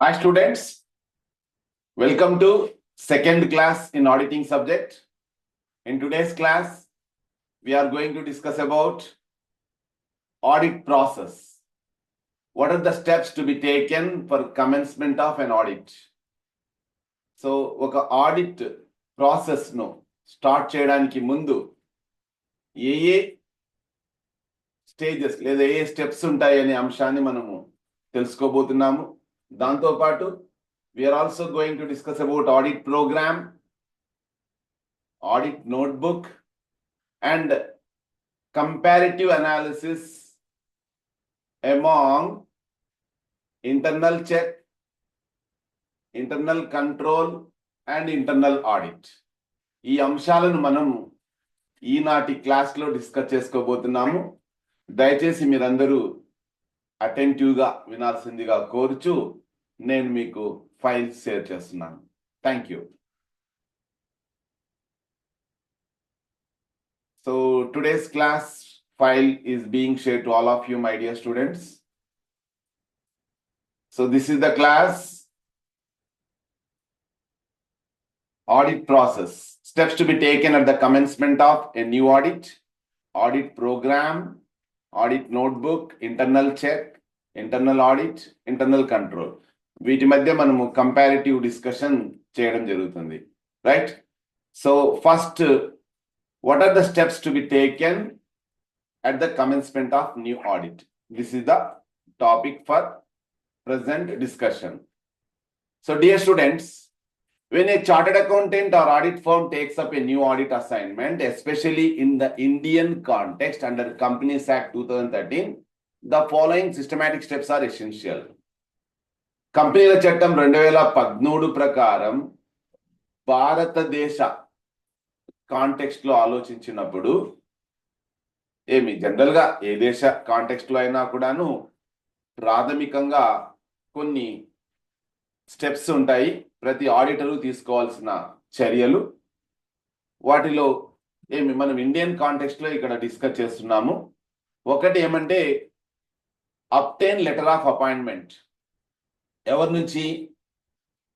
Hi students, welcome to second class in auditing subject. In today's class, we are going to discuss about audit process. What are the steps to be taken for commencement of an audit? So, ఒక audit process ను start చేయడానికి ముందు ఏ stages లేదా ఏ steps ఉంటాయి అనే అంశాన్ని మనము తెలుసుకోబోతున్నాము. దాంతో పాటు we are also going to discuss about audit program, audit notebook, and comparative analysis among internal check, internal control, and internal audit. ఈ అంశాలను మనము ఈనాటి క్లాస్లో డిస్కస్ చేసుకోబోతున్నాము. దయచేసి మీరందరూ అటెంటివ్గా వినాల్సిందిగా కోరుచు నేను మీకు ఫైల్స్ షేర్ చేస్తున్నాను. Thank you. So today's class file is being shared to all of you, my dear students. So this is the class audit process. Steps to be taken at the commencement of a new audit, audit program, audit notebook, internal check, internal audit, internal control. వీటి మధ్య మనము comparative discussion చేయడం జరుగుతుంది, right? So first, what are the steps to be taken at the commencement of new audit? This is the topic for present discussion. So dear students, when a chartered accountant or audit firm takes up a new audit assignment, especially in the Indian context under Companies Act 2013, the following systematic steps are essential. కంపెనీల చట్టం 2013 ప్రకారం భారతదేశ context లో ఆలోచించినప్పుడు general గా ఏ దేశ context లో అయినా కూడాను ప్రాథమికంగా కొన్ని స్టెప్స్ ఉంటాయి, ప్రతి ఆడిటరు తీసుకోవాల్సిన చర్యలు. వాటిలో మనం ఇండియన్ కాంటెక్స్ట్ లో ఇక్కడ డిస్కస్ చేస్తున్నాము. ఒకటి ఏమంటే అబ్టైన్ లెటర్ ఆఫ్ అపాయింట్మెంట్. ఎవరి నుంచి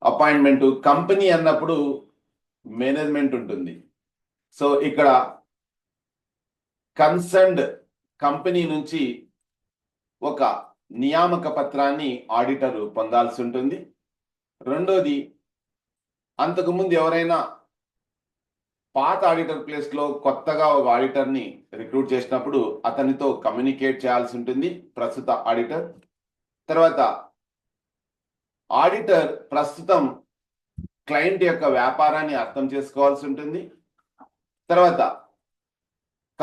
అపాయింట్మెంట్? కంపెనీ అన్నప్పుడు మేనేజ్మెంట్ ఉంటుంది. సో ఇక్కడ కన్సర్న్డ్ కంపెనీ నుంచి ఒక నియామక పత్రాన్ని ఆడిటర్ పొందాల్సి ఉంటుంది. రెండోది, అంతకుముందు ఎవరైనా పాత ఆడిటర్ ప్లేస్లో కొత్తగా ఒక ఆడిటర్ని రిక్రూట్ చేసినప్పుడు అతనితో కమ్యూనికేట్ చేయాల్సి ఉంటుంది ప్రస్తుత ఆడిటర్. తర్వాత ఆడిటర్ ప్రస్తుతం క్లయింట్ యొక్క వ్యాపారాన్ని అర్థం చేసుకోవాల్సి ఉంటుంది. తర్వాత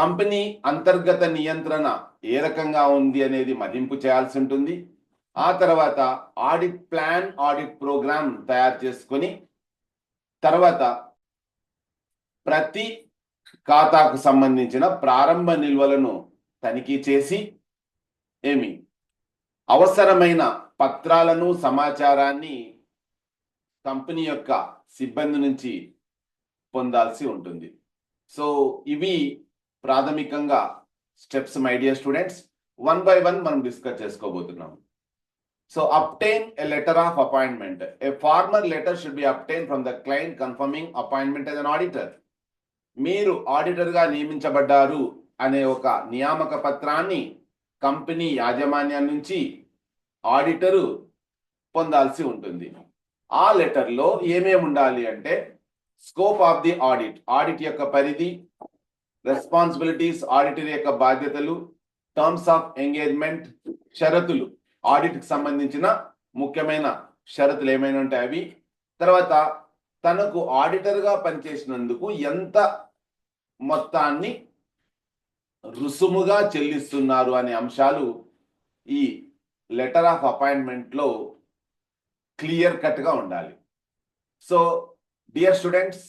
కంపెనీ అంతర్గత నియంత్రణ ఏ రకంగా ఉంది అనేది మదింపు చేయాల్సి ఉంటుంది. ఆ తర్వాత ఆడిట్ ప్లాన్, ఆడిట్ ప్రోగ్రామ్ తయారు చేసుకొని తర్వాత ప్రతి ఖాతాకు సంబంధించిన ప్రారంభ నిల్వలను తనిఖీ చేసి అవసరమైన పత్రాలను, సమాచారాన్ని కంపెనీ యొక్క సిబ్బంది నుంచి పొందాల్సి ఉంటుంది. సో ఇవి ప్రాథమికంగా steps, my dear students. One by one మనం డిస్కస్ చేసుకోబోతున్నాం. So obtain a letter of appointment. A formal letter should be obtain from the client confirming appointment as an auditor. మీరు ఆడిటర్గా నియమించబడ్డారు అనే ఒక నియామక పత్రాన్ని కంపెనీ యాజమాన్యం నుంచి ఆడిటరు పొందాల్సి ఉంటుంది. ఆ లెటర్లో ఏమేమి ఉండాలి అంటే scope of the audit, audit యొక్క పరిధి, రెస్పాన్సిబిలిటీస్, ఆడిటర్ యొక్క బాధ్యతలు, టర్మ్స్ ఆఫ్ ఎంగేజ్మెంట్, షరతులు, ఆడిట్కి సంబంధించిన ముఖ్యమైన షరతులు ఏమైనా ఉంటాయి అవి. తర్వాత తనకు ఆడిటర్గా పనిచేసినందుకు ఎంత మొత్తాన్ని రుసుముగా చెల్లిస్తున్నారు అనే అంశాలు ఈ లెటర్ ఆఫ్ అపాయింట్మెంట్లో క్లియర్ కట్గా ఉండాలి. So dear students,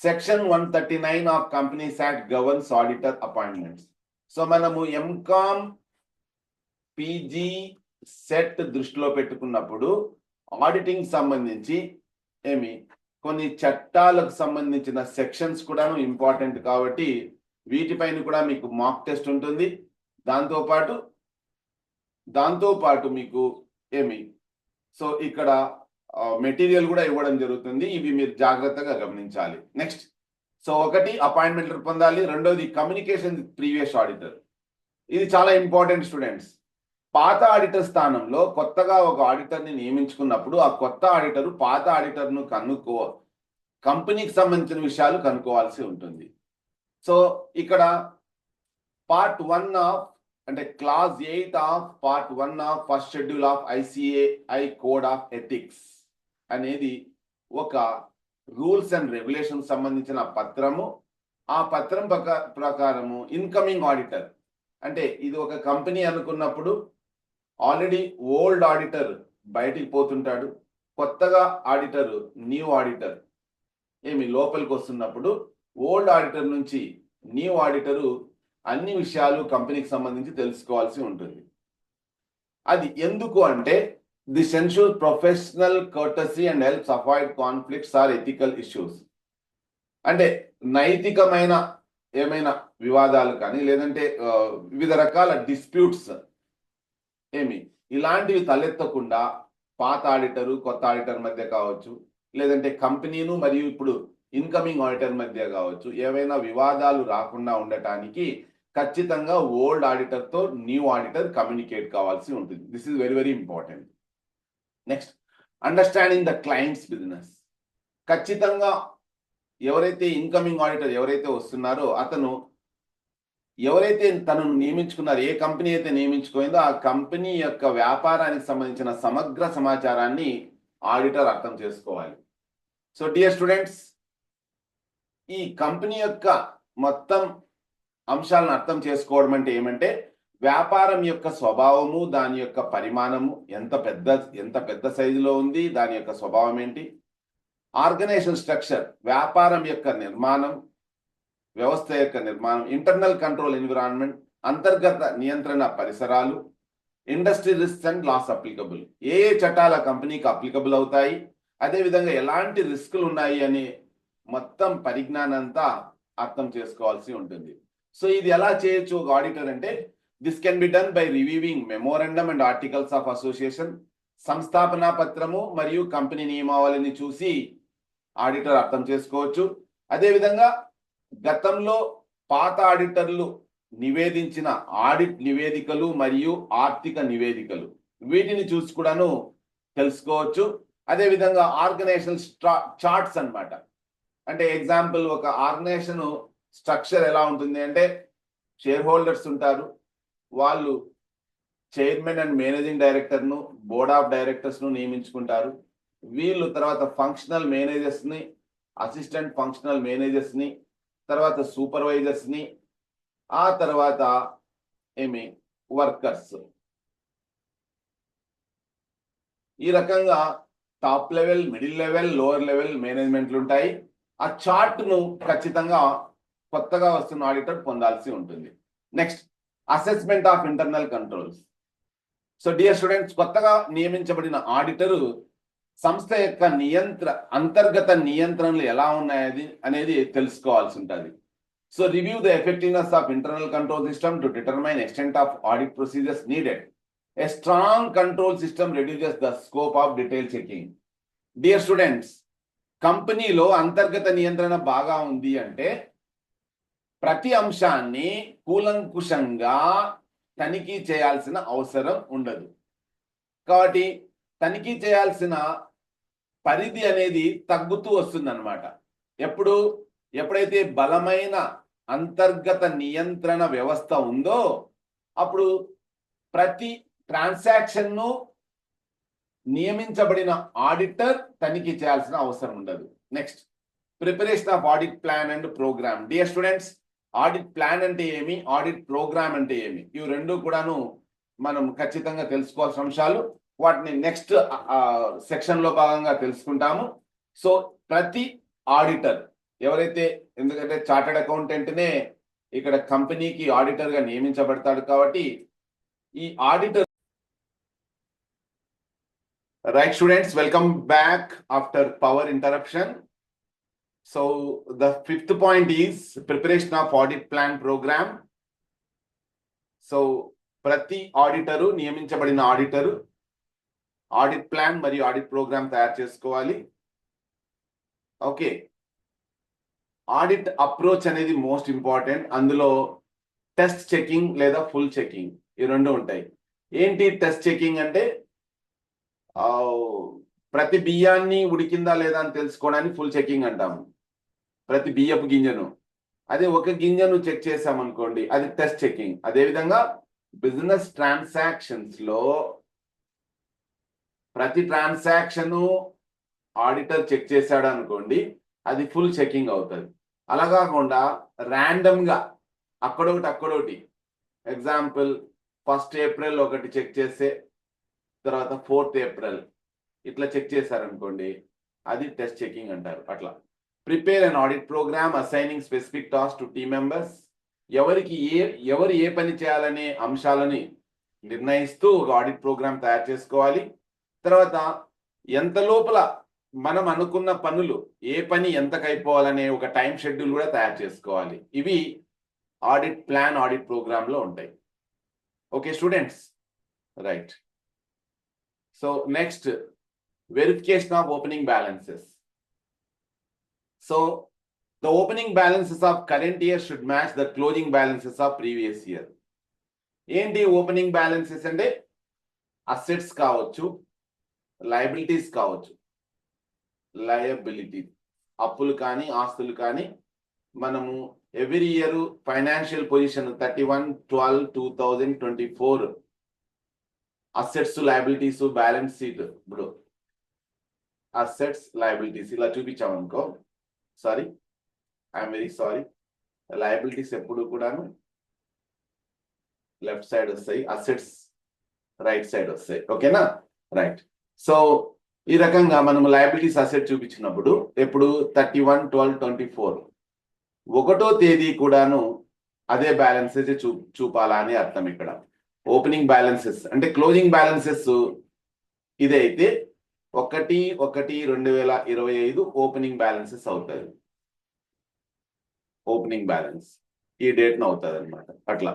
section 139 of companies act governs auditor appointments. So మనము ఎంకామ్, పీజీ, సెట్ దృష్టిలో పెట్టుకున్నప్పుడు ఆడిటింగ్ సంబంధించి కొన్ని చట్టాలకు సంబంధించిన సెక్షన్స్ కూడా ఇంపార్టెంట్ కాబట్టి వీటిపైన కూడా మీకు మాక్ టెస్ట్ ఉంటుంది. దాంతోపాటు మీకు సో ఇక్కడ మెటీరియల్ కూడా ఇవ్వడం జరుగుతుంది. ఇవి మీరు జాగ్రత్తగా గమనించాలి. నెక్స్ట్, సో ఒకటి అపాయింట్మెంట్ పొందాలి, రెండోది కమ్యూనికేషన్ ప్రీవియస్ ఆడిటర్. ఇది చాలా ఇంపార్టెంట్ స్టూడెంట్స్. పాత ఆడిటర్ స్థానంలో కొత్తగా ఒక ఆడిటర్ని నియమించుకున్నప్పుడు ఆ కొత్త ఆడిటరు పాత ఆడిటర్ను కంపెనీకి సంబంధించిన విషయాలు కనుక్కోవాల్సి ఉంటుంది. సో ఇక్కడ పార్ట్ 1 ఆఫ్ అంటే class 8 of part 1 of first schedule of ICAI code of ethics అనేది ఒక రూల్స్ అండ్ రెగ్యులేషన్ సంబంధించిన పత్రము. ఆ పత్రం ప్రకారము ఇన్కమింగ్ ఆడిటర్ అంటే ఇది ఒక కంపెనీ అనుకున్నప్పుడు ఆల్రెడీ ఓల్డ్ ఆడిటర్ బయటికి పోతుంటాడు, కొత్తగా ఆడిటర్ న్యూ ఆడిటర్ లోపలికి వస్తున్నప్పుడు ఓల్డ్ ఆడిటర్ నుంచి న్యూ ఆడిటరు అన్ని విషయాలు కంపెనీకి సంబంధించి తెలుసుకోవాల్సి ఉంటుంది. అది ఎందుకు అంటే this ensure professional courtesy and helps avoid conflicts or ethical issues. అంటే నైతికమైన ఏమైనా వివాదాలు కానీ లేదంటే వివిధ రకాల డిస్ప్యూట్స్ ఇలాంటివి తలెత్తకుండా పాత ఆడిటరు కొత్త ఆడిటర్ మధ్య కావచ్చు, లేదంటే కంపెనీను మరియు ఇప్పుడు ఇన్కమింగ్ ఆడిటర్ మధ్య కావచ్చు, ఏవైనా వివాదాలు రాకుండా ఉండటానికి ఖచ్చితంగా ఓల్డ్ ఆడిటర్తో న్యూ ఆడిటర్ కమ్యూనికేట్ కావాల్సి ఉంటుంది. This is very very important. Next, understanding the clients business. ఖచ్చితంగా ఎవరైతే ఇన్కమింగ్ ఆడిటర్ ఎవరైతే వస్తున్నారో అతను ఎవరైతే తనను నియమించుకున్నారో, ఏ కంపెనీ అయితే నియమించుకోయిందో ఆ కంపెనీ యొక్క వ్యాపారానికి సంబంధించిన సమగ్ర సమాచారాన్ని ఆడిటర్ అర్థం చేసుకోవాలి. సో డియర్ స్టూడెంట్స్, ఈ కంపెనీ యొక్క మొత్తం అంశాలను అర్థం చేసుకోవడం అంటే ఏమంటే వ్యాపారం యొక్క స్వభావము, దాని యొక్క పరిమాణము, ఎంత పెద్ద సైజులో ఉంది, దాని యొక్క స్వభావం ఏంటి, ఆర్గనైజేషన్ స్ట్రక్చర్, వ్యాపారం యొక్క నిర్మాణం, వ్యవస్థ యొక్క నిర్మాణం, ఇంటర్నల్ కంట్రోల్ ఎన్విరాన్మెంట్, అంతర్గత నియంత్రణ పరిసరాలు, industry risks and laws applicable, ఏ చట్టాల కంపెనీకి అప్లికబుల్ అవుతాయి, అదేవిధంగా ఎలాంటి రిస్కులు ఉన్నాయి అని మొత్తం పరిజ్ఞానంతా అర్థం చేసుకోవాల్సి ఉంటుంది. సో ఇది ఎలా చేయొచ్చు ఒక ఆడిటర్ అంటే this can be done by reviewing memorandum and articles of association. సంస్థాపనా పత్రము మరియు కంపెనీ నియమావళిని చూసి ఆడిటర్ అర్థం చేసుకోవచ్చు. అదేవిధంగా గతంలో పాత ఆడిటర్లు నివేదించిన ఆడిట్ నివేదికలు మరియు ఆర్థిక నివేదికలు వీటిని చూసి కూడాను తెలుసుకోవచ్చు. అదేవిధంగా ఆర్గనైజేషన్ చార్ట్స్ అన్నమాట. అంటే ఎగ్జాంపుల్ ఒక ఆర్గనైజేషన్ స్ట్రక్చర్ ఎలా ఉంటుంది అంటే షేర్ హోల్డర్స్ ఉంటారు, వాళ్ళు చైర్మన్ అండ్ మేనేజింగ్ డైరెక్టర్ను, బోర్డ్ ఆఫ్ డైరెక్టర్స్ను నియమించుకుంటారు. వీళ్ళు తర్వాత ఫంక్షనల్ మేనేజర్స్ని, అసిస్టెంట్ ఫంక్షనల్ మేనేజర్స్ని, తర్వాత సూపర్వైజర్స్ని, ఆ తర్వాత వర్కర్స్. ఈ రకంగా top level, middle level, lower level మేనేజ్మెంట్లు ఉంటాయి. ఆ చార్ట్ను ఖచ్చితంగా కొత్తగా వస్తున్న ఆడిటర్ పొందాల్సి ఉంటుంది. Next, assessment of internal controls. So dear students, కొత్తగా నియమించబడిన ఆడిటరు సంస్థ యొక్క అంతర్గత నియంత్రణలు ఎలా ఉన్నాయి అనేది తెలుసుకోవాల్సి ఉంటుంది. So review the effectiveness of internal control system to determine extent of audit procedures needed. A strong control system reduces the scope of detail checking. Dear students, కంపెనీలో అంతర్గత నియంత్రణ బాగా ఉంది అంటే ప్రతి అంశాన్ని కూలంకుషంగా తనిఖీ చేయాల్సిన అవసరం ఉండదు. కాబట్టి తనిఖీ చేయాల్సిన పరిధి అనేది తగ్గుతూ వస్తుందన్నమాట. ఎప్పుడైతే బలమైన అంతర్గత నియంత్రణ వ్యవస్థ ఉందో అప్పుడు ప్రతి ట్రాన్సాక్షన్ను నియమించబడిన ఆడిటర్ తనిఖీ చేయాల్సిన అవసరం ఉండదు. Next, preparation of audit plan and programme. Dear students, audit plan అంటే ఏమి, ఆడిట్ ప్రోగ్రామ్ అంటే ఏమి, ఇవి రెండు కూడాను మనం ఖచ్చితంగా తెలుసుకోవాల్సిన అంశాలు. వాటిని నెక్స్ట్ సెక్షన్ లో భాగంగా తెలుసుకుంటాము. సో ప్రతి ఆడిటర్ ఎవరైతే, ఎందుకంటే చార్టర్డ్ అకౌంటెంట్నే ఇక్కడ కంపెనీకి ఆడిటర్ గా నియమించబడతాడు కాబట్టి ఈ auditor. Right students, welcome back after power interruption. So the fifth point is preparation of audit plan program. So ప్రతి ఆడిటరు, నియమించబడిన ఆడిటరు ఆడిట్ ప్లాన్ మరియు ఆడిట్ ప్రోగ్రామ్ తయారు చేసుకోవాలి. ఓకే, ఆడిట్ అప్రోచ్ అనేది మోస్ట్ ఇంపార్టెంట్. అందులో టెస్ట్ చెకింగ్ లేదా full checking ఈ రెండు ఉంటాయి. ఏంటి టెస్ట్ చెకింగ్ అంటే ప్రతి బియ్యాన్ని ఉడికిందా లేదా అని తెలుసుకోవడానికి ఫుల్ చెకింగ్ అంటాము, ప్రతి బియ్యపు గింజను. అదే ఒక గింజను చెక్ చేసామనుకోండి అది టెస్ట్ చెకింగ్. అదేవిధంగా బిజినెస్ ట్రాన్సాక్షన్స్ లో ప్రతి ట్రాన్సాక్షన్ ఆడిటర్ చెక్ చేశాడు అనుకోండి అది ఫుల్ చెకింగ్ అవుతుంది. అలా కాకుండా ర్యాండమ్ గా అక్కడొకటి ఎగ్జాంపుల్ 1st ఏప్రిల్ ఒకటి చెక్ చేస్తే తర్వాత 4th ఏప్రిల్ ఇట్లా చెక్ చేశారనుకోండి అది టెస్ట్ చెకింగ్ అంటారు. అట్లా prepare an audit programme assigning specific task to team members. ఎవరు ఏ పని చేయాలనే అంశాలని నిర్ణయిస్తూ ఒక ఆడిట్ ప్రోగ్రామ్ తయారు చేసుకోవాలి. తర్వాత ఎంత లోపల మనం అనుకున్న పనులు ఏ పని ఎంతకు అయిపోవాలనే ఒక టైం షెడ్యూల్ కూడా తయారు చేసుకోవాలి. ఇవి ఆడిట్ ప్లాన్ ఆడిట్ ప్రోగ్రామ్ లో ఉంటాయి. Okay students, right. So next, verification of opening balances. So the opening balances of current year should match the closing balances of previous year. ఏంటి ఓపెనింగ్ బ్యాలెన్సెస్ అంటే assets కావచ్చు, liabilities కావచ్చు. Liability అప్పులు కానీ ఆస్తులు కానీ మనము every year financial position 31/12/2024 assets liabilities balance sheet ఇప్పుడు అసెట్స్ లయబిలిటీస్ ఇలా చూపించామనుకో, sorry I'm very sorry, liabilities ఎప్పుడు కూడాను లెఫ్ట్ సైడ్ వస్తాయి, అసెట్స్ రైట్ సైడ్ వస్తాయి. ఓకేనా, రైట్. సో ఈ రకంగా మనం లయబిలిటీస్ అసెట్ చూపించినప్పుడు ఎప్పుడు 31/12/24 1వ తేదీ కూడాను అదే బ్యాలెన్సెస్ చూపాలా అని అర్థం. ఇక్కడ ఓపెనింగ్ బ్యాలెన్సెస్ అంటే క్లోజింగ్ బ్యాలెన్సెస్ ఇదే అయితే 1/1/2025 ఓపెనింగ్ బ్యాలెన్సెస్ అవుతుంది. ఓపెనింగ్ బ్యాలెన్స్ ఈ డేట్ అవుతుంది అనమాట. అట్లా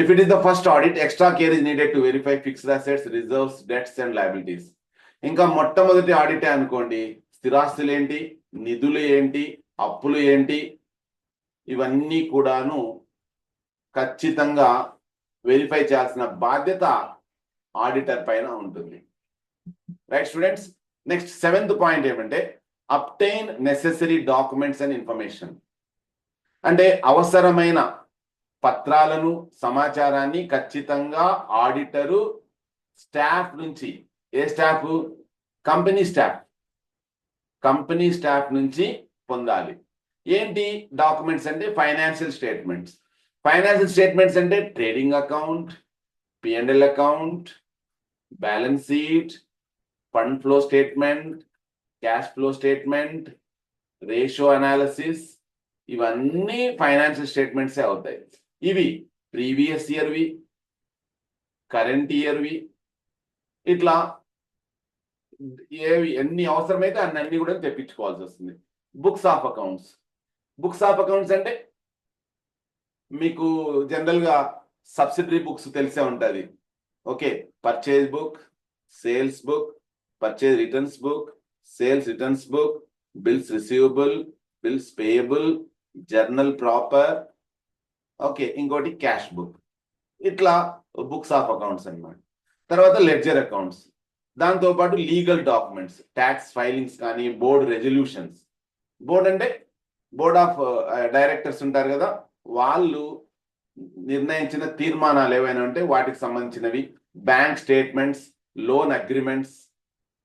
if it is the first audit extra care is needed to verify fixed assets, reserves, debts and liabilities. ఇంకా మొట్టమొదటి ఆడిటే అనుకోండి, స్థిరాస్తులు ఏంటి, నిధులు ఏంటి, అప్పులు ఏంటి, ఇవన్నీ కూడాను ఖచ్చితంగా వెరిఫై చేయాల్సిన బాధ్యత ఆడిటర్ పైన ఉంటుంది. Right students, next 7th point ఏమంటే obtain necessary documents and information. అంటే అవసరమైన పత్రాలను సమాచారాన్ని ఖచ్చితంగా ఆడిటరు స్టాఫ్ నుంచి, ఏ స్టాఫ్, కంపెనీ స్టాఫ్ నుంచి పొందాలి. ఏంటి డాక్యుమెంట్స్ అంటే ఫైనాన్షియల్ స్టేట్మెంట్స్. ఫైనాన్షియల్ స్టేట్మెంట్స్ అంటే trading account, P&L account, balance sheet, fund flow statement, cash flow statement, ratio analysis, ఇవన్నీ ఫైనాన్షియల్ స్టేట్మెంట్సే అవుతాయి. ఇవి ప్రీవియస్ ఇయర్వి, కరెంట్ ఇయర్వి, ఇట్లా ఏవి ఎన్ని అవసరమైతే అన్ని కూడా తెప్పించుకోవాల్సి వస్తుంది. బుక్స్ ఆఫ్ అకౌంట్స్ అంటే మీకు జనరల్ గా సబ్సిడరీ బుక్స్ తెలిసే ఉంటుంది. Okay, purchase book, sales book, purchase returns book, sales returns book, bills receivable, bills payable, journal proper, okay, ఇంకోటి క్యాష్ బుక్. ఇట్లా బుక్స్ ఆఫ్ అకౌంట్స్ అన్నమాట. తర్వాత లెడ్జర్ అకౌంట్స్, దాంతోపాటు లీగల్ డాక్యుమెంట్స్, ట్యాక్స్ ఫైలింగ్స్ కానీ, board resolutions. Board అంటే board of directors ఉంటారు కదా, వాళ్ళు నిర్ణయించిన తీర్మానాలు ఏవైనా ఉంటే వాటికి సంబంధించినవి, బ్యాంక్ స్టేట్మెంట్స్, లోన్ అగ్రిమెంట్స్,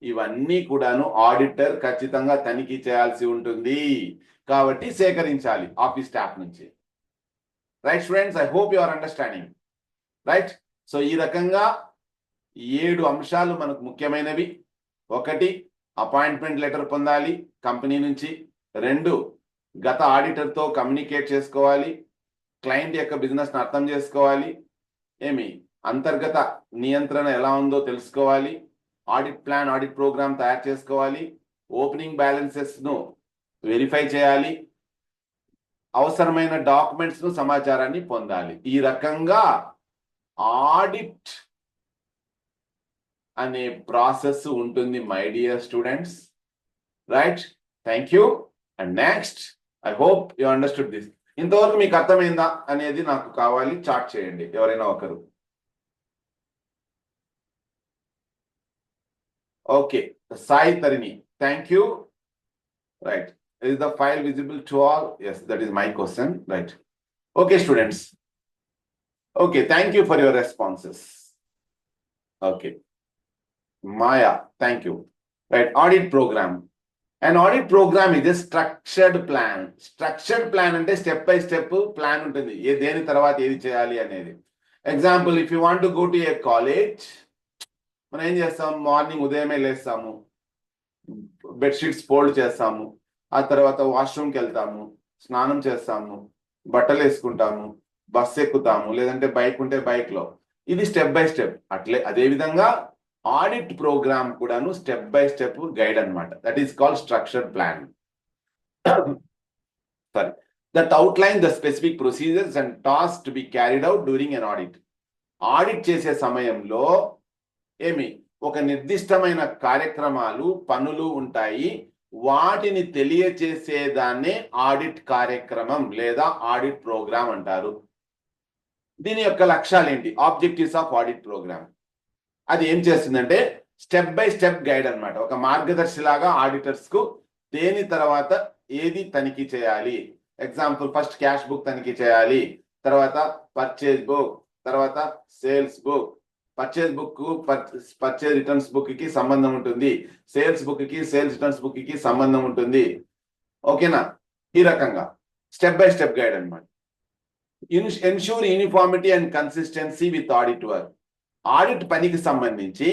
ఇవన్నీ కూడాను ఆడిటర్ ఖచ్చితంగా తనిఖీ చేయాల్సి ఉంటుంది. కాబట్టి సేకరించాలి ఆఫీస్ స్టాఫ్ నుంచి. Right students, I hope you are understanding. Right. So ఈ రకంగా 7 అంశాలు మనకు ముఖ్యమైనవి. 1, అపాయింట్మెంట్ లెటర్ పొందాలి కంపెనీ నుంచి. 2, గత ఆడిటర్తో కమ్యూనికేట్ చేసుకోవాలి. క్లయింట్ యొక్క బిజినెస్ని అర్థం చేసుకోవాలి. అంతర్గత నియంత్రణ ఎలా ఉందో తెలుసుకోవాలి. ఆడిట్ ప్లాన్ ఆడిట్ ప్రోగ్రామ్ తయారు చేసుకోవాలి. ఓపెనింగ్ బ్యాలెన్సెస్ను వెరిఫై చేయాలి. అవసరమైన డాక్యుమెంట్స్ను సమాచారాన్ని పొందాలి. ఈ రకంగా ఆడిట్ అనే ప్రాసెస్ ఉంటుంది my dear students. Right, thank you. And next, I hope you understood this. ఇంతవరకు మీకు అర్థమైందా అనేది నాకు కావాలి, చాట్ చేయండి ఎవరైనా ఒకరు. Okay, Sai Tarini, thank you. Right, is the file visible to all? Yes, that is my question. Right. Okay, students. Okay, thank you for your responses. Okay, Maya, thank you. Right, audit program. An audit program is a structured plan. Structured plan అంటే step by step plan ఉంటుంది, దేని తర్వాత ఏది చేయాలి అనేది. Example, if you want to go to A college, మనం ఏం చేస్తాం, మార్నింగ్ ఉదయమే లేస్తాము, బెడ్షీట్స్ ఫోల్డ్ చేస్తాము, ఆ తర్వాత వాష్రూమ్కి వెళ్తాము, స్నానం చేస్తాము, బట్టలు వేసుకుంటాము, బస్ ఎక్కుతాము, లేదంటే బైక్ ఉంటే బైక్లో. ఇది స్టెప్ బై స్టెప్. అదే విధంగా ఆడిట్ ప్రోగ్రామ్ కూడాను స్టెప్ బై స్టెప్ గైడ్ అన్నమాట. That is called structured plan. Sorry, that outline the specific procedures and task to be carried out during an audit. ఆడిట్ చేసే సమయంలో ఒక నిర్దిష్టమైన కార్యక్రమాలు, పనులు ఉంటాయి. వాటిని తెలియచేసేదాన్నే ఆడిట్ కార్యక్రమం లేదా ఆడిట్ ప్రోగ్రామ్ అంటారు. దీని యొక్క లక్ష్యాలు ఏంటి? Objectives of audit programme. అది ఏం చేస్తుందంటే స్టెప్ బై స్టెప్ గైడ్ అన్నమాట. ఒక మార్గదర్శిలాగా ఆడిటర్స్ కు దేని తర్వాత ఏది తనిఖీ చేయాలి. ఎగ్జాంపుల్, ఫస్ట్ క్యాష్ బుక్ తనిఖీ చేయాలి, తర్వాత పర్చేజ్ బుక్, తర్వాత sales book. Purchase book purchase returns book కి సంబంధం ఉంటుంది, సేల్స్ బుక్ కి సేల్స్ రిటర్న్స్ బుక్ కి సంబంధం ఉంటుంది. ఓకేనా? ఈ రకంగా స్టెప్ బై స్టెప్ గైడ్ అన్నమాట. Ensure uniformity and consistency with audit work. Audit పనికి సంబంధించి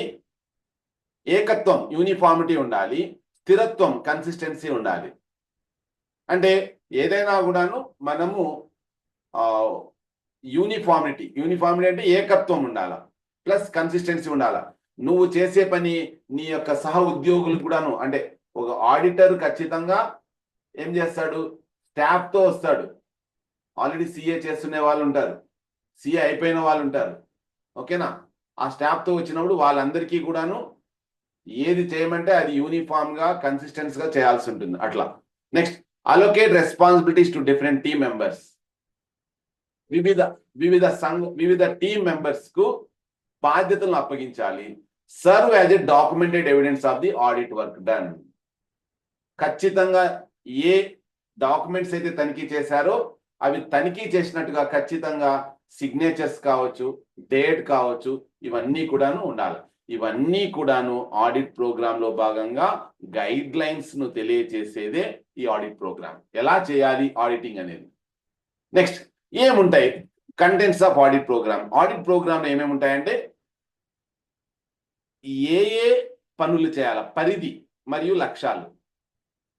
ఏకత్వం, యూనిఫార్మిటీ ఉండాలి, స్థిరత్వం, కన్సిస్టెన్సీ ఉండాలి. అంటే ఏదైనా కూడాను మనము యూనిఫార్మిటీ అంటే ఏకత్వం ఉండాల, ప్లస్ కన్సిస్టెన్సీ ఉండాల. నువ్వు చేసే పని నీ యొక్క సహ ఉద్యోగులు కూడాను, అంటే ఒక ఆడిటర్ ఖచ్చితంగా ఏం చేస్తాడు, స్టాఫ్ తో వస్తాడు. ఆల్రెడీ సిఏ చేస్తున్న వాళ్ళు ఉంటారు, సిఏ అయిపోయిన వాళ్ళు ఉంటారు. ఓకేనా? ఆ స్టాఫ్ తో వచ్చినప్పుడు వాళ్ళందరికీ కూడాను ఏది చేయమంటే అది యూనిఫామ్ గా, కన్సిస్టెన్స్ గా చేయాల్సి ఉంటుంది. అట్లా. Next, allocate responsibilities to different team members. వివిధ టీమ్ మెంబర్స్ కు బాధ్యతలను అప్పగించాలి. Serve as a documented evidence of the audit work done. ఖచ్చితంగా ఏ డాక్యుమెంట్స్ అయితే తనిఖీ చేశారో అవి తనిఖీ చేసినట్టుగా ఖచ్చితంగా సిగ్నేచర్స్ కావచ్చు, డేట్ కావచ్చు, ఇవన్నీ కూడాను ఉండాలి. ఇవన్నీ కూడాను ఆడిట్ ప్రోగ్రామ్ లో భాగంగా గైడ్ లైన్స్ ను తెలియచేసేదే ఈ ఆడిట్ ప్రోగ్రామ్. ఎలా చేయాలి ఆడిటింగ్ అనేది. నెక్స్ట్, ఏముంటాయి contents of audit programme. Audit programme లో ఏమేమి ఉంటాయంటే ఏ పనులు చేయాల, పరిధి మరియు లక్ష్యాలు.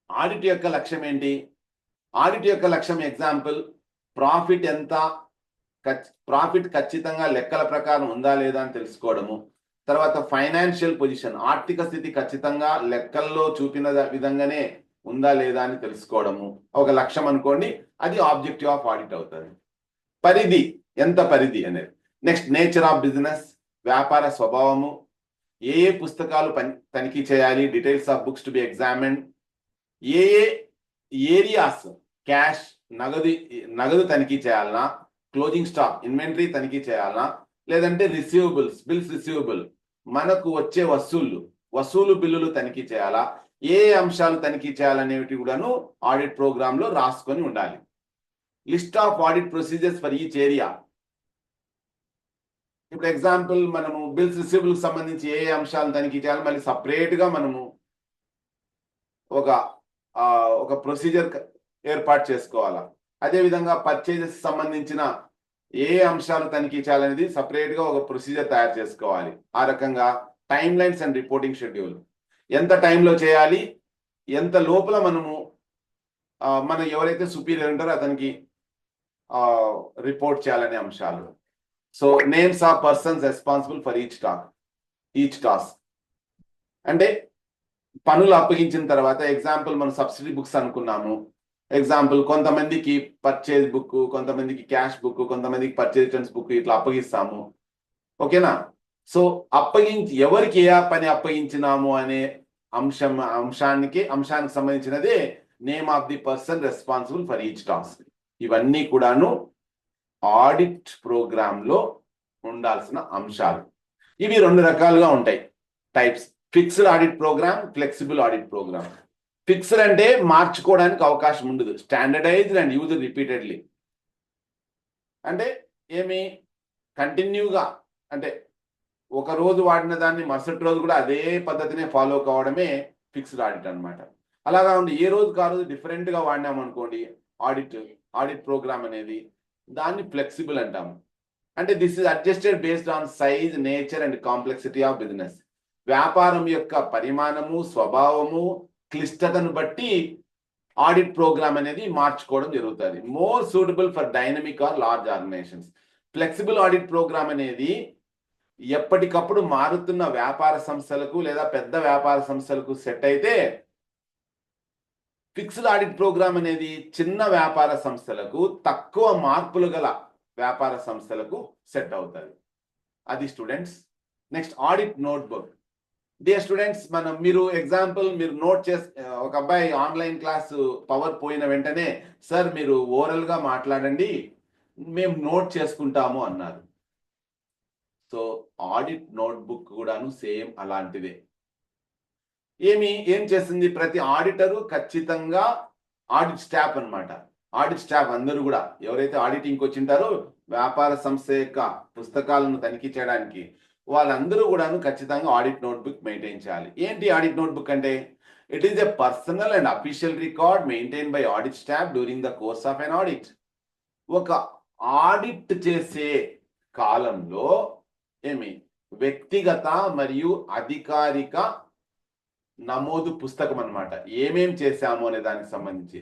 ఆడిట్ యొక్క లక్ష్యం ఏంటి? ఆడిట్ యొక్క లక్ష్యం ఎగ్జాంపుల్, ప్రాఫిట్ ఎంత, ప్రాఫిట్ ఖచ్చితంగా లెక్కల ప్రకారం ఉందా లేదా అని తెలుసుకోవడము. తర్వాత ఫైనాన్షియల్ పొజిషన్, ఆర్థిక స్థితి ఖచ్చితంగా లెక్కల్లో చూపిన విధంగానే ఉందా లేదా అని తెలుసుకోవడము ఒక లక్ష్యం అనుకోండి. అది ఆబ్జెక్టివ్ ఆఫ్ ఆడిట్ అవుతుంది. పరిధి, ఎంత పరిధి అనేది. నెక్స్ట్, నేచర్ ఆఫ్ బిజినెస్, వ్యాపార స్వభావము. ఏ పుస్తకాలు తనిఖీ చేయాలి, details of books to be examined. A areas, cash, నగదు తనిఖీ చేయాలన్నా, క్లోజింగ్ స్టాక్, ఇన్వెంటరీ తనిఖీ చేయాలన్నా, లేదంటే రిసీవబుల్స్, బిల్స్ రిసీవబుల్, మనకు వచ్చే వసూలు బిల్లులు తనిఖీ చేయాలా, ఏ అంశాలు తనిఖీ చేయాలనేవి కూడాను ఆడిట్ ప్రోగ్రామ్ లో రాసుకొని ఉండాలి. List of audit procedures for each area. ఇప్పుడు ఎగ్జాంపుల్, మనము బిల్స్ రిసీవబుల్ సంబంధించి ఏ అంశాలను తనిఖీ చేయాలి, మళ్ళీ సపరేట్ గా మనము ఒక ప్రొసీజర్ ఏర్పాటు చేసుకోవాలా. అదేవిధంగా పర్చేజెస్ సంబంధించిన ఏ అంశాలు తనిఖీ చేయాలనేది సపరేట్ గా ఒక ప్రొసీజర్ తయారు చేసుకోవాలి. ఆ రకంగా time lines and reporting schedule, ఎంత టైంలో చేయాలి, ఎంత లోపల మనం ఎవరైతే సుపీరియర్ ఉంటారో అతనికి రిపోర్ట్ చేయాలనే అంశాలు. So names of persons responsible for each task. అంటే పనులు అప్పగించిన తర్వాత ఎగ్జాంపుల్, మనం సబ్సిడీ బుక్స్ అనుకున్నాము. ఎగ్జాంపుల్, కొంతమందికి పర్చేజ్ బుక్, కొంతమందికి క్యాష్ బుక్, కొంతమందికి పర్చేజ్ రిటర్న్స్ బుక్, ఇట్లా అప్పగిస్తాము. ఓకేనా? సో ఎవరికి ఏ పని అప్పగించినాము అనే అంశానికి సంబంధించినదే name of the person responsible for each task. ఇవన్నీ కూడాను ఆడిట్ ప్రోగ్రామ్ లో ఉండాల్సిన అంశాలు. ఇవి 2 రకాలుగా ఉంటాయి types: fixed audit program, flexible audit program. Fixed అంటే మార్చుకోవడానికి అవకాశం ఉండదు, స్టాండర్డైజ్డ్ అండ్ యూజ్ రిపీటెడ్లీ. అంటే ఏమి కంటిన్యూగా, అంటే ఒక రోజు వాడిన దాన్ని మరుసటి రోజు కూడా అదే పద్ధతినే ఫాలో కావడమే ఫిక్స్డ్ ఆడిట్ అనమాట. అలాగా ఉండి ఏ రోజుకి ఆ రోజు డిఫరెంట్ గా వాడినాం అనుకోండి ఆడిట్ ప్రోగ్రామ్ అనేది, దాన్ని ఫ్లెక్సిబుల్ అంటాము. అంటే this is adjusted based on size, nature and complexity of business. వ్యాపారం యొక్క పరిమాణము, స్వభావము, క్లిష్టతను బట్టి ఆడిట్ ప్రోగ్రామ్ అనేది మార్చుకోవడం జరుగుతుంది. More suitable for dynamic or large organisations. Flexible audit program అనేది ఎప్పటికప్పుడు మారుతున్న వ్యాపార సంస్థలకు లేదా పెద్ద వ్యాపార సంస్థలకు సెట్ అయితే, ఫిక్స్డ్ ఆడిట్ ప్రోగ్రామ్ అనేది చిన్న వ్యాపార సంస్థలకు, తక్కువ మార్పులు గల వ్యాపార సంస్థలకు సెట్ అవుతుంది. అది students. Next audit notebook. Dear students, మీరు ఎగ్జాంపుల్ మీరు నోట్ ఒక అబ్బాయి ఆన్లైన్ క్లాస్ పవర్ పోయిన వెంటనే, సార్ మీరు ఓరల్ గా మాట్లాడండి, మేము నోట్ చేసుకుంటాము అన్నారు. సో ఆడిట్ నోట్బుక్ కూడాను సేమ్ అలాంటిదే. ఏం చేస్తుంది, ప్రతి ఆడిటరు ఖచ్చితంగా ఆడిట్ స్టాఫ్ అన్నమాట. ఆడిట్ స్టాఫ్ అందరూ కూడా ఎవరైతే ఆడిటింగ్కి వచ్చింటారో వ్యాపార సంస్థ యొక్క పుస్తకాలను తనిఖీ చేయడానికి, వాళ్ళందరూ కూడాను ఖచ్చితంగా ఆడిట్ నోట్బుక్ మెయింటైన్ చేయాలి. ఏంటి ఆడిట్ నోట్బుక్ అంటే? It is a personal and official record maintain by audit staff during the course of an audit. ఒక ఆడిట్ చేసే కాలంలో వ్యక్తిగత మరియు అధికారిక నమోదు పుస్తకం అన్నమాట. ఏమేం చేశాము అనే దానికి సంబంధించి.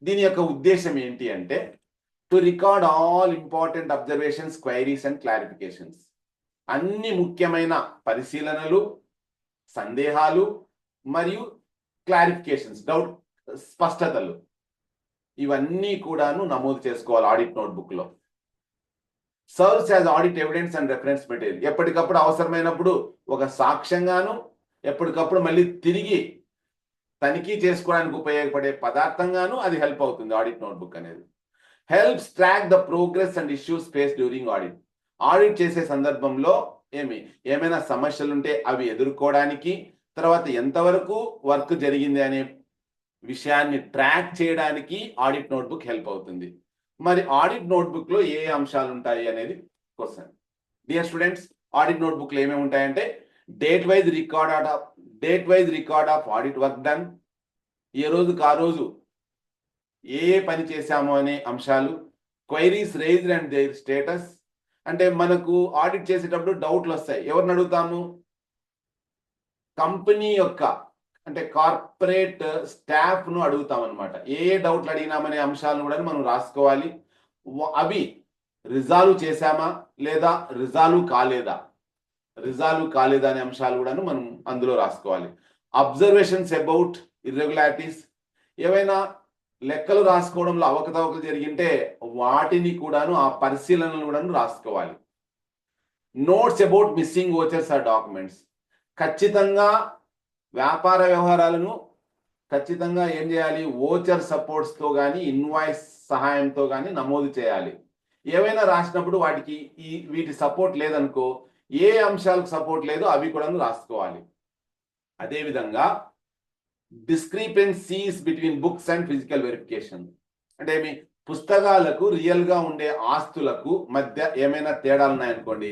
దీని యొక్క ఉద్దేశం ఏంటి అంటే, to record all important observations, queries and clarifications. అన్ని ముఖ్యమైన పరిశీలనలు, సందేహాలు మరియు క్లారిఫికేషన్స్, డౌట్ స్పష్టతలు, ఇవన్నీ కూడాను నమోదు చేసుకోవాలి ఆడిట్ నోట్బుక్ లో. Serves as audit evidence and reference material. ఎప్పటికప్పుడు అవసరమైనప్పుడు ఒక సాక్ష్యంగాను, ఎప్పటికప్పుడు మళ్ళీ తిరిగి తనిఖీ చేసుకోవడానికి ఉపయోగపడే పదార్థంగాను అది హెల్ప్ అవుతుంది ఆడిట్ నోట్బుక్ అనేది. Helps track the progress and issues face during audit. ఆడిట్ చేసే సందర్భంలో ఏమైనా సమస్యలు ఉంటే అవి ఎదుర్కోవడానికి, తర్వాత ఎంతవరకు వర్క్ జరిగింది అనే విషయాన్ని ట్రాక్ చేయడానికి ఆడిట్ నోట్బుక్ హెల్ప్ అవుతుంది. మరి ఆడిట్ నోట్బుక్ లో ఏ అంశాలు ఉంటాయి అనేది question. Dear students, audit notebook లో ఏమేమి ఉంటాయంటే, date wise record of audit work done. ఏ రోజుకి ఆ రోజు ఏ పని చేశాము అనే అంశాలు. Queries raised and their status. అంటే మనకు ఆడిట్ చేసేటప్పుడు డౌట్లు వస్తాయి, ఎవరిని అడుగుతాము? కంపెనీ యొక్క, అంటే కార్పొరేట్ స్టాఫ్ ను అడుగుతాం అనమాట. ఏ డౌట్లు అడిగినామనే అంశాలను కూడా మనం రాసుకోవాలి. అవి రిజాల్వ్ చేశామా లేదా రిజాల్వ్ కాలేదా అనే అంశాలు కూడాను మనం అందులో రాసుకోవాలి. Observations about irregularities. ఏవైనా లెక్కలు రాసుకోవడంలో అవకతవకలు జరిగింటే వాటిని కూడాను, ఆ పరిశీలనలు కూడాను రాసుకోవాలి. Notes about missing vouchers or documents. ఖచ్చితంగా వ్యాపార వ్యవహారాలను ఖచ్చితంగా ఏం చేయాలి? ఓచర్ సపోర్ట్స్ తో కానీ ఇన్వాయిస్ సహాయంతో కానీ నమోదు చేయాలి. ఏవైనా రాసినప్పుడు వాటికి వీటి సపోర్ట్ లేదనుకో, ఏ అంశాలకు సపోర్ట్ లేదో అవి కూడా రాసుకోవాలి. అదేవిధంగా discrepancies between books and physical verification. అంటే పుస్తకాలకు రియల్ గా ఉండే ఆస్తులకు మధ్య ఏమైనా తేడాలు ఉన్నాయనుకోండి.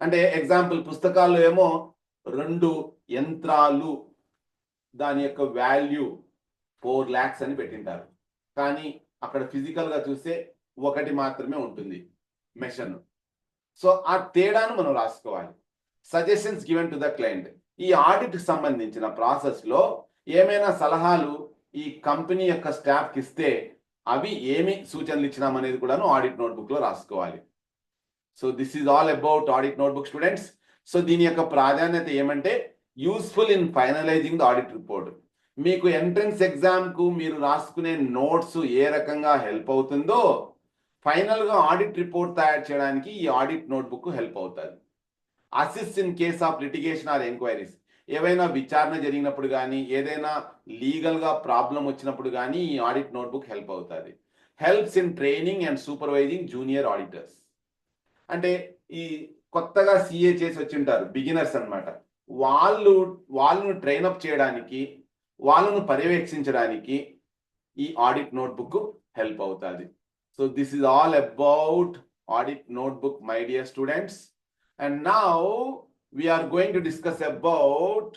అంటే ఎగ్జాంపుల్, పుస్తకాల్లో ఏమో 2 యంత్రాలు, దాని యొక్క వాల్యూ 4 lakhs అని పెట్టింటారు, కానీ అక్కడ ఫిజికల్ గా చూస్తే 1 మాత్రమే ఉంటుంది మెషిన్. సో ఆ తేడాను మనం రాసుకోవాలి. Suggestions given to the client. ఈ ఆడిట్ సంబంధించిన ప్రాసెస్ లో ఏమైనా సలహాలు ఈ కంపెనీ యొక్క స్టాఫ్ కి ఇస్తే అవి ఏమి సూచనలు ఇచ్చినామనేది కూడాను ఆడిట్ నోట్బుక్ లో రాసుకోవాలి. So this is all about audit notebook students. So దీని యొక్క ప్రాధాన్యత ఏమంటే, useful in finalising the audit report. మీకు ఎంట్రన్స్ ఎగ్జామ్ కు మీరు రాసుకునే నోట్స్ ఏ రకంగా హెల్ప్ అవుతుందో, ఫైనల్ గా ఆడిట్ రిపోర్ట్ తయారు చేయడానికి ఈ ఆడిట్ నోట్బుక్ హెల్ప్ అవుతుంది. Assist in case of litigation or enquiries. ఏవైనా విచారణ జరిగినప్పుడు కానీ ఏదైనా లీగల్గా ప్రాబ్లం వచ్చినప్పుడు కానీ ఈ ఆడిట్ నోట్బుక్ హెల్ప్ అవుతుంది. Helps in training and supervising junior auditors. అంటే ఈ కొత్తగా సిఏ చేసి వచ్చి ఉంటారు, బిగినర్స్ అన్నమాట. వాళ్ళను ట్రైనప్ చేయడానికి, వాళ్ళను పర్యవేక్షించడానికి ఈ ఆడిట్ నోట్బుక్ హెల్ప్ అవుతుంది. So this is all about audit notebook, my dear students. And now we are going to discuss about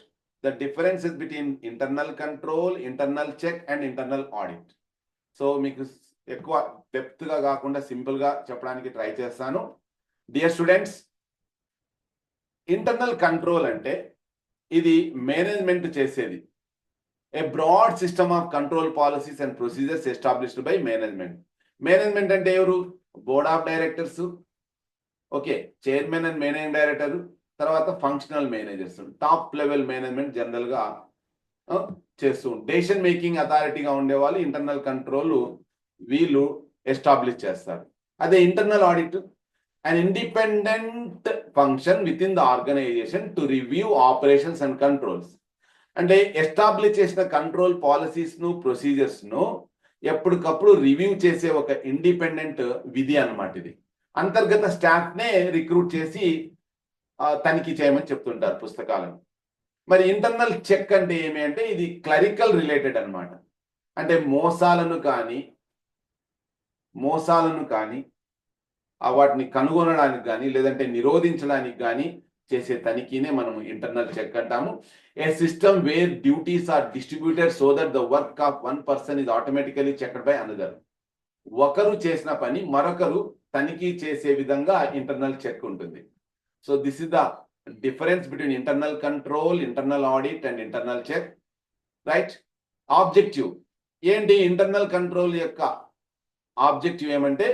the differences between internal control, internal check and internal audit. So మీకు ఎక్కువ depth గా కాకుండా simple గా చెప్పడానికి try చేస్తాను. Dear students, internal control అంటే ఇది management చేసేది. A broad system of control policies and procedures established by management. Management అంటే ఎవరు? Board of directors, okay, chairman and managing director, తర్వాత functional managers, top level management general గా చేస్తూ decision making అథారిటీగా ఉండేవాళ్ళు internal control వీళ్ళు establish చేస్తారు. అదే internal audit an independent function within the organization to review operations and controls. అంటే establish చేసిన control policies ను, ప్రొసీజర్స్ ను ఎప్పటికప్పుడు రివ్యూ చేసే ఒక ఇండిపెండెంట్ విధి అన్నమాట. ఇది అంతర్గత స్టాఫ్ నే రిక్రూట్ చేసి తనిఖీ చేయమని చెప్తుంటారు పుస్తకాలను. మరి ఇంటర్నల్ చెక్ అంటే ఏమి అంటే ఇది క్లరికల్ రిలేటెడ్ అన్నమాట. అంటే మోసాలను కానీ వాటిని కనుగొనడానికి కానీ లేదంటే నిరోధించడానికి కానీ చేసే తనిఖీనే మనం ఇంటర్నల్ చెక్ అంటాము. A system where duties are distributed so that the work of one person is automatically checked by another. ఒకరు చేసిన పని మరొకరు తనిఖీ చేసే విధంగా ఇంటర్నల్ చెక్ ఉంటుంది. So this is the difference between internal control, internal audit and internal check, right? Objective ఏంటి? Internal control యొక్క ఆబ్జెక్టివ్ ఏమంటే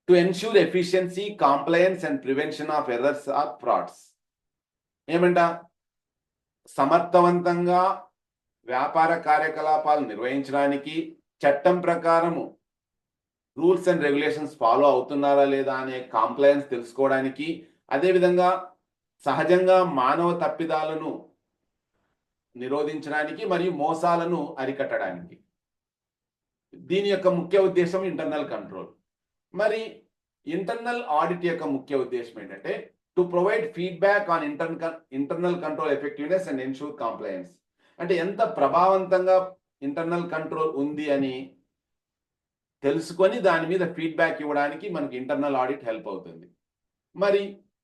to ensure efficiency, compliance and prevention of errors or frauds. ఏమంట? సమర్థవంతంగా వ్యాపార కార్యకలాపాలు నిర్వహించడానికి, చట్టం ప్రకారము రూల్స్ అండ్ రెగ్యులేషన్స్ ఫాలో అవుతున్నారా లేదా అనే కాంప్లయన్స్ తెలుసుకోవడానికి, అదేవిధంగా సహజంగా మానవ తప్పిదాలను నిరోధించడానికి మరియు మోసాలను అరికట్టడానికి. దీని యొక్క ముఖ్య ఉద్దేశం ఇంటర్నల్ కంట్రోల్. మరి ఇంటర్నల్ ఆడిట్ యొక్క ముఖ్య ఉద్దేశం ఏంటంటే to provide feedback on internal control effectiveness and ensure compliance. అంటే ఎంత ప్రభావవంతంగా ఇంటర్నల్ కంట్రోల్ ఉంది అని తెలుసుకొని దాని మీద ఫీడ్బ్యాక్ ఇవ్వడానికి మనకి ఇంటర్నల్ ఆడిట్ హెల్ప్ అవుతుంది. మరి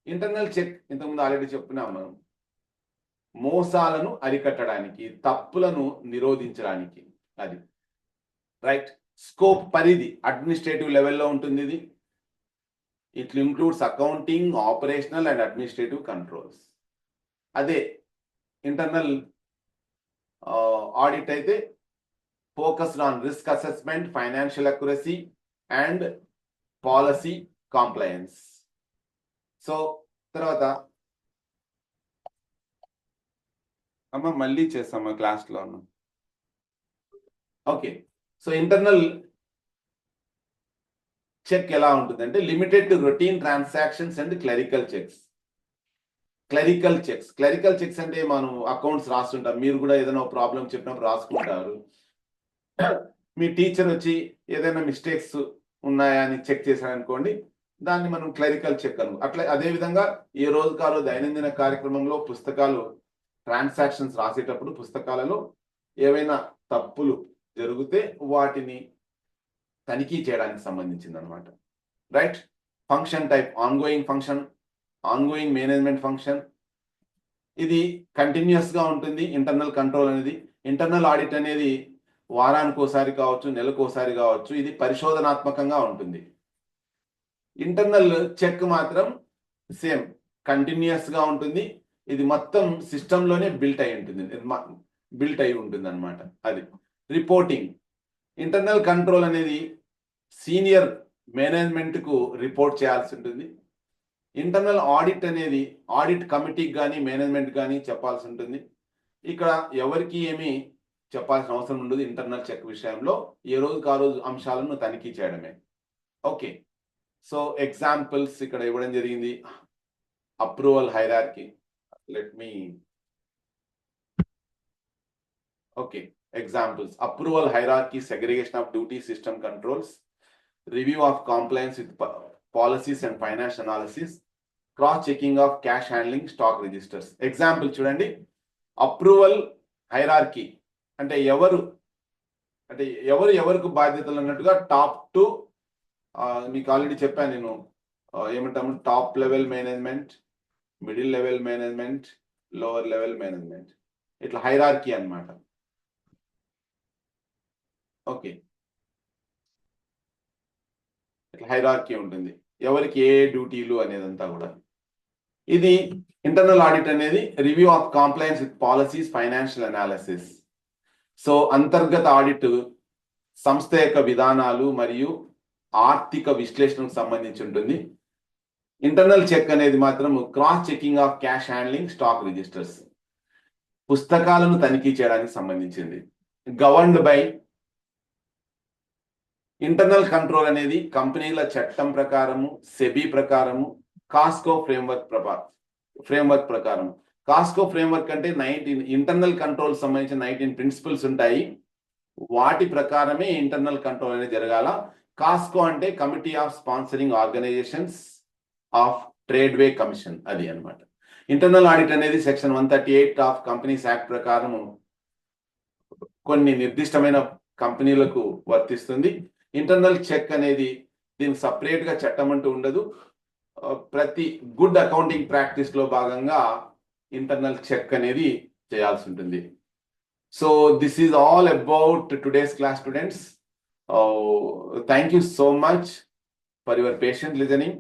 ఇంటర్నల్ చెక్ ఇంతకుముందు ఆల్రెడీ చెప్పుకున్నాం మనం, మోసాలను అరికట్టడానికి, తప్పులను నిరోధించడానికి. అది రైట్. స్కోప్, పరిధి అడ్మినిస్ట్రేటివ్ లెవెల్లో ఉంటుంది. ఇది it includes accounting, operational and administrative controls. అదే ఇంటర్నల్ ఆడిట్ అయితే focused on risk assessment, financial accuracy and policy compliance. So తర్వాత మళ్ళీ చేస్తామా క్లాస్లో? ఓకే. సో ఇంటర్నల్ చెక్ ఎలా ఉంటుందంటే limited to routine transactions and clerical checks. Clerical checks అంటే మనం అకౌంట్స్ రాస్తుంటాం. మీరు కూడా ఏదైనా ప్రాబ్లం చెప్పినప్పుడు రాసుకుంటారు. మీ టీచర్ వచ్చి ఏదైనా మిస్టేక్స్ ఉన్నాయా అని చెక్ చేశారనుకోండి, దాన్ని మనం క్లరికల్ చెక్ అట్లా. అదేవిధంగా ఏ రోజుకు ఆ రోజు దైనందిన కార్యక్రమంలో పుస్తకాలు ట్రాన్సాక్షన్స్ రాసేటప్పుడు పుస్తకాలలో ఏవైనా తప్పులు జరిగితే వాటిని తనిఖీ చేయడానికి సంబంధించింది అనమాట. Right. Function type, ongoing function, ongoing management function. ఇది కంటిన్యూస్ గా ఉంటుంది ఇంటర్నల్ కంట్రోల్ అనేది. ఇంటర్నల్ ఆడిట్ అనేది వారానికి ఒకసారి కావచ్చు, నెలకు ఒకసారి కావచ్చు. ఇది పరిశోధనాత్మకంగా ఉంటుంది. ఇంటర్నల్ చెక్ మాత్రం సేమ్ కంటిన్యూస్ గా ఉంటుంది. ఇది మొత్తం సిస్టంలోనే బిల్ట్ అయి ఉంటుంది అనమాట. అది రిపోర్టింగ్. ఇంటర్నల్ కంట్రోల్ అనేది సీనియర్ మేనేజ్మెంట్ కు రిపోర్ట్ చేయాల్సి ఉంటుంది. ఇంటర్నల్ ఆడిట్ అనేది ఆడిట్ కమిటీకి కానీ మేనేజ్మెంట్ కానీ చెప్పాల్సి ఉంటుంది. ఇక్కడ ఎవరికి ఏమీ చెప్పాల్సిన అవసరం ఉండదు. ఇంటర్నల్ చెక్ విషయంలో ఏ రోజుకు ఆ రోజు అంశాలను తనిఖీ చేయడమే. ఓకే. సో ఎగ్జాంపుల్స్ ఇక్కడ ఇవ్వడం జరిగింది. approval hierarchy. Let me, okay, examples: approval hierarchy, segregation of duty, system controls, review of compliance with policies and finance analysis, cross checking of cash handling, stock registers. Example చూడండి, approval hierarchy అంటే ఎవరికి బాధ్యతలు అన్నట్టుగా top to, మీకు already చెప్పాను నేను, ఏమంటాము, top level management, middle level management, lower level management, ఇట్లా హైరార్కీ అన్నమాట. ఓకే, ఇట్లా హైరార్కీ ఉంటుంది, ఎవరికి ఏ డ్యూటీలు అనేదంతా కూడా. ఇది ఇంటర్నల్ ఆడిట్ అనేది review of compliance with policies, financial analysis. So అంతర్గత ఆడిట్ సంస్థ యొక్క విధానాలు మరియు ఆర్థిక విశ్లేషణకు సంబంధించి ఉంటుంది. ఇంటర్నల్ చెక్ అనేది మాత్రం cross checking of cash handling, stock registers, పుస్తకాలను తనిఖీ చేయడానికి సంబంధించింది. గవర్న్డ్ బై ఇంటర్నల్ కంట్రోల్ అనేది కంపెనీల చట్టం ప్రకారము, సెబీ ప్రకారము, కాస్కో ఫ్రేమ్వర్క్ ప్రకారం. కాస్కో ఫ్రేమ్వర్క్ అంటే 19 ఇంటర్నల్ కంట్రోల్ సంబంధించిన 19 ప్రిన్సిపల్స్ ఉంటాయి. వాటి ప్రకారమే ఇంటర్నల్ కంట్రోల్ అనేది జరగాల. కాస్కో అంటే committee of sponsoring organisations of Treadway commission, అది అన్నమాట. ఇంటర్నల్ ఆడిట్ అనేది సెక్షన్ 138 ఆఫ్ కంపెనీస్ యాక్ట్ ప్రకారము కొన్ని నిర్దిష్టమైన కంపెనీలకు వర్తిస్తుంది. ఇంటర్నల్ చెక్ అనేది దీనికి సపరేట్ గా చట్టం అంటూ ఉండదు. ప్రతి గుడ్ అకౌంటింగ్ ప్రాక్టీస్ లో భాగంగా ఇంటర్నల్ చెక్ అనేది చేయాల్సి ఉంటుంది. So this is all about today's class, students. Thank you so much for your patient listening.